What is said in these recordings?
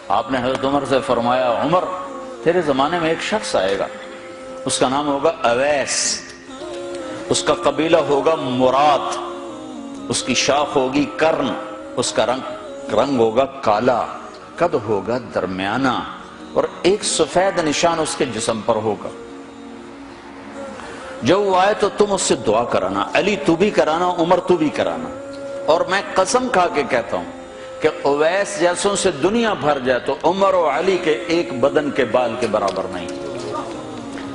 آپ نے حضرت عمر سے فرمایا عمر تیرے زمانے میں ایک شخص آئے گا، اس کا نام ہوگا اویس، اس کا قبیلہ ہوگا مراد، اس کی شاخ ہوگی کرن، اس کا رنگ ہوگا کالا، قد ہوگا درمیانہ، اور ایک سفید نشان اس کے جسم پر ہوگا۔ جب وہ آئے تو تم اس سے دعا کرانا، علی تو بھی کرانا، عمر تو بھی کرانا، اور میں قسم کھا کے کہتا ہوں کہ اویس جیسوں سے دنیا بھر جائے تو عمر و علی کے ایک بدن کے بال کے برابر نہیں،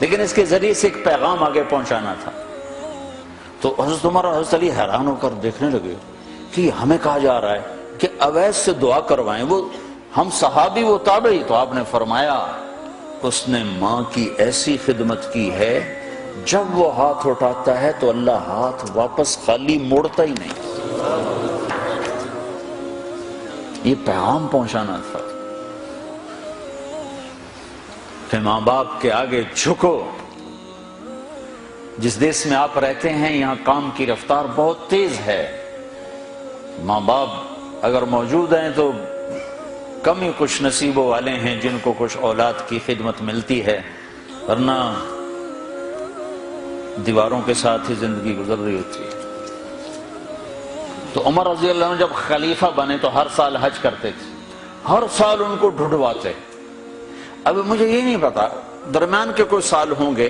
لیکن اس کے ذریعے سے ایک پیغام آگے پہنچانا تھا۔ تو حضرت عمر اور حضرت علی حیران ہو کر دیکھنے لگے کہ ہمیں کہا جا رہا ہے کہ اویس سے دعا کروائیں، وہ ہم صحابی وہ تابعی۔ تو آپ نے فرمایا اس نے ماں کی ایسی خدمت کی ہے، جب وہ ہاتھ اٹھاتا ہے تو اللہ ہاتھ واپس خالی موڑتا ہی نہیں۔ یہ پیغام پہنچانا تھا کہ ماں باپ کے آگے جھکو۔ جس دیش میں آپ رہتے ہیں یہاں کام کی رفتار بہت تیز ہے، ماں باپ اگر موجود ہیں تو کم ہی کچھ نصیبوں والے ہیں جن کو کچھ اولاد کی خدمت ملتی ہے، ورنہ دیواروں کے ساتھ ہی زندگی گزر رہی ہوتی ہے۔ تو عمر رضی اللہ عنہ جب خلیفہ بنے تو ہر سال حج کرتے تھے، ہر سال ان کو ڈھونڈواتے۔ اب مجھے یہ نہیں پتا درمیان کے کوئی سال ہوں گے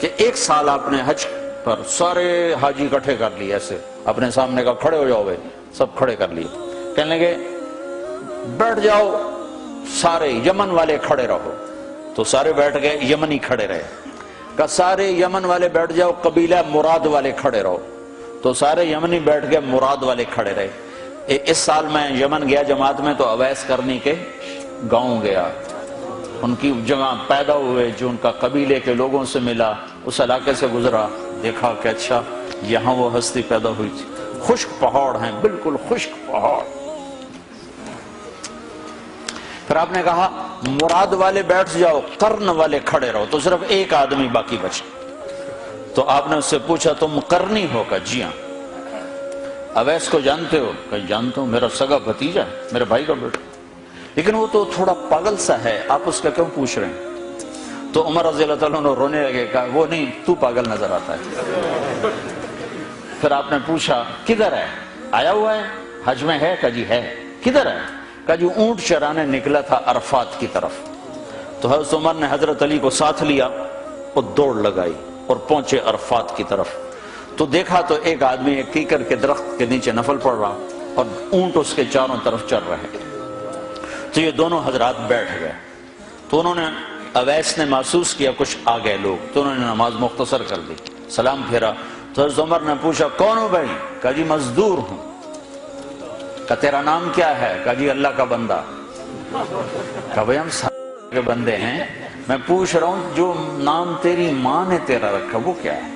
کہ ایک سال آپ نے حج پر سارے حاجی اکٹھے کر لیے، ایسے اپنے سامنے کا کھڑے ہو جاؤ بھائی، سب کھڑے کر لیے، کہنے لگے بیٹھ جاؤ سارے یمن والے کھڑے رہو، تو سارے بیٹھ گئے، یمنی کھڑے رہے، کہ سارے یمن والے بیٹھ جاؤ، قبیلہ مراد والے کھڑے رہو، تو سارے یمنی بیٹھ گئے، مراد والے کھڑے رہے۔ اس سال میں یمن گیا جماعت میں تو اویس کرنی کے گاؤں گیا، ان کی جگہ پیدا ہوئے، جو ان کا قبیلے کے لوگوں سے ملا، اس علاقے سے گزرا، دیکھا کہ اچھا یہاں وہ ہستی پیدا ہوئی تھی۔ خشک پہاڑ ہیں، بالکل خشک پہاڑ۔ پھر آپ نے کہا مراد والے بیٹھ جاؤ، قرن والے کھڑے رہو، تو صرف ایک آدمی باقی بچا۔ تو آپ نے اس سے پوچھا تم قرنی ہو؟ کہ جی ہاں۔ اویس کو جانتے ہو؟ کہ جانتا ہوں، میرا سگا بھتیجا ہے، میرے بھائی کا بیٹا، لیکن وہ تو تھوڑا پاگل سا ہے، آپ اس کا کیوں پوچھ رہے ہیں؟ تو عمر رضی اللہ تعالیٰ نے رونے لگے، کہا وہ نہیں، تو پاگل نظر آتا ہے۔ پھر آپ نے پوچھا کدھر ہے؟ آیا ہوا ہے حج میں؟ ہے؟ کہ جی ہے۔ کدھر ہے؟ کہ جی اونٹ چرانے نکلا تھا عرفات کی طرف۔ تو حضرت عمر نے حضرت علی کو ساتھ لیا اور دوڑ لگائی اور پہنچے عرفات کی طرف، تو دیکھا تو ایک آدمی ایک کیکر کے درخت کے نیچے نفل پڑھ رہا اور اونٹ اس کے چاروں طرف چل رہے۔ تو یہ دونوں حضرات بیٹھ گئے، تو انہوں نے اویس نے محسوس کیا کچھ آ گئے لوگ، تو انہوں نے نماز مختصر کر دی، سلام پھیرا۔ تو حضرت عمر نے پوچھا کون ہو بھائی؟ کہا جی مزدور ہوں۔ کہا تیرا نام کیا ہے؟ کہا جی اللہ کا بندہ۔ کہا بھائی ہم سارے کے بندے ہیں، میں پوچھ رہا ہوں جو نام تیری ماں نے تیرا رکھا وہ کیا ہے؟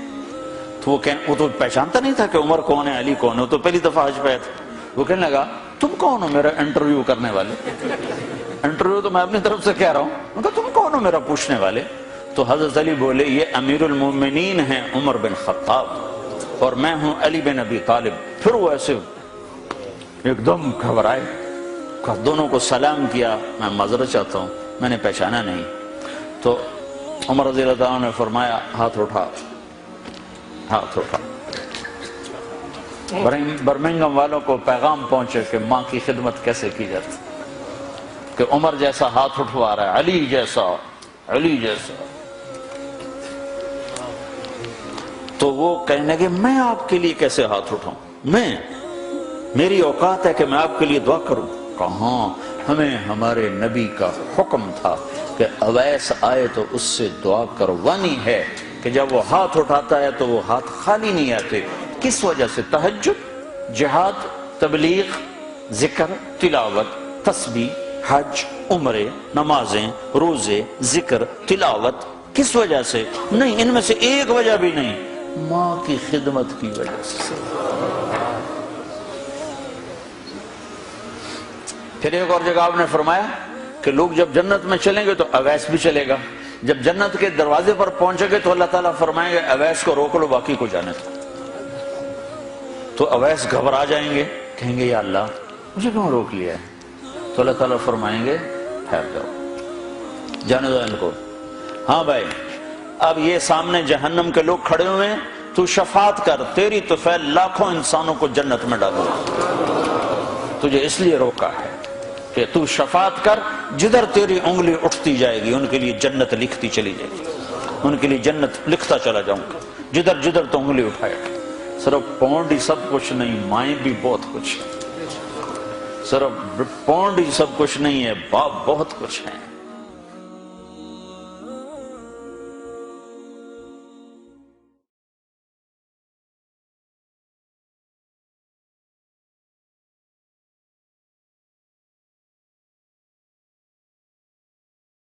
تو وہ تو پہچانتا نہیں تھا کہ عمر کون ہے، علی کون ہے، وہ تو پہلی دفعہ حج پہ تھا۔ وہ کہنے لگا تم کون ہو میرا انٹرویو کرنے والے؟ انٹرویو تو میں اپنی طرف سے کہہ رہا ہوں۔ میں کہا تم کون ہو میرا پوچھنے والے؟ تو حضرت علی بولے یہ امیر المومنین ہیں عمر بن خطاب اور میں ہوں علی بن ابی طالب۔ پھر وہ ایسے ایک دم گھبرائے، دونوں کو سلام کیا، میں معذرت چاہتا ہوں میں نے پہچانا نہیں۔ تو عمر رضی اللہ عنہ نے فرمایا ہاتھ اٹھا، ہاتھ اٹھا۔ برمنگھم والوں کو پیغام پہنچے کہ ماں کی خدمت کیسے کی جاتی، کہ عمر جیسا ہاتھ اٹھوا رہا ہے، علی جیسا، علی جیسا۔ تو وہ کہنے لگے میں آپ کے لیے کیسے ہاتھ اٹھاؤں، میری اوقات ہے کہ میں آپ کے لیے دعا کروں؟ کہاں، ہمیں ہمارے نبی کا حکم تھا کہ اویس آئے تو اس سے دعا کروانی ہے، کہ جب وہ ہاتھ اٹھاتا ہے تو وہ ہاتھ خالی نہیں آتے۔ کس وجہ سے؟ تہجد، جہاد، تبلیغ، ذکر، تلاوت، تسبیح، حج، عمرے، نمازیں، روزے، ذکر، تلاوت۔ کس وجہ سے؟ نہیں، ان میں سے ایک وجہ بھی نہیں، ماں کی خدمت کی وجہ سے۔ پھر ایک اور جگہ آپ نے فرمایا کہ لوگ جب جنت میں چلیں گے تو اویس بھی چلے گا، جب جنت کے دروازے پر پہنچے گے تو اللہ تعالیٰ فرمائیں گے اویس کو روک لو باقی کو جانے دو۔ تو اویس گھبرا جائیں گے، کہیں گے یا اللہ مجھے کیوں روک لیا ہے؟ تو اللہ تعالیٰ فرمائیں گے ٹھہر جاؤ، جانے دو ان کو۔ ہاں بھائی، اب یہ سامنے جہنم کے لوگ کھڑے ہوئے ہیں، تو شفاعت کر، تیری طفیل لاکھوں انسانوں کو جنت میں ڈالو۔ تجھے اس لیے روکا ہے کہ تو شفاعت کر، جدھر تیری انگلی اٹھتی جائے گی ان کے لیے جنت لکھتی چلی جائے گی، ان کے لیے جنت لکھتا چلا جاؤں گا، جدھر جدھر تو انگلی اٹھائے گا۔ صرف پونڈ ہی سب کچھ نہیں، مائیں بھی بہت کچھ ہے۔ صرف پونڈ ہی سب کچھ نہیں ہے، باپ بہت کچھ ہے۔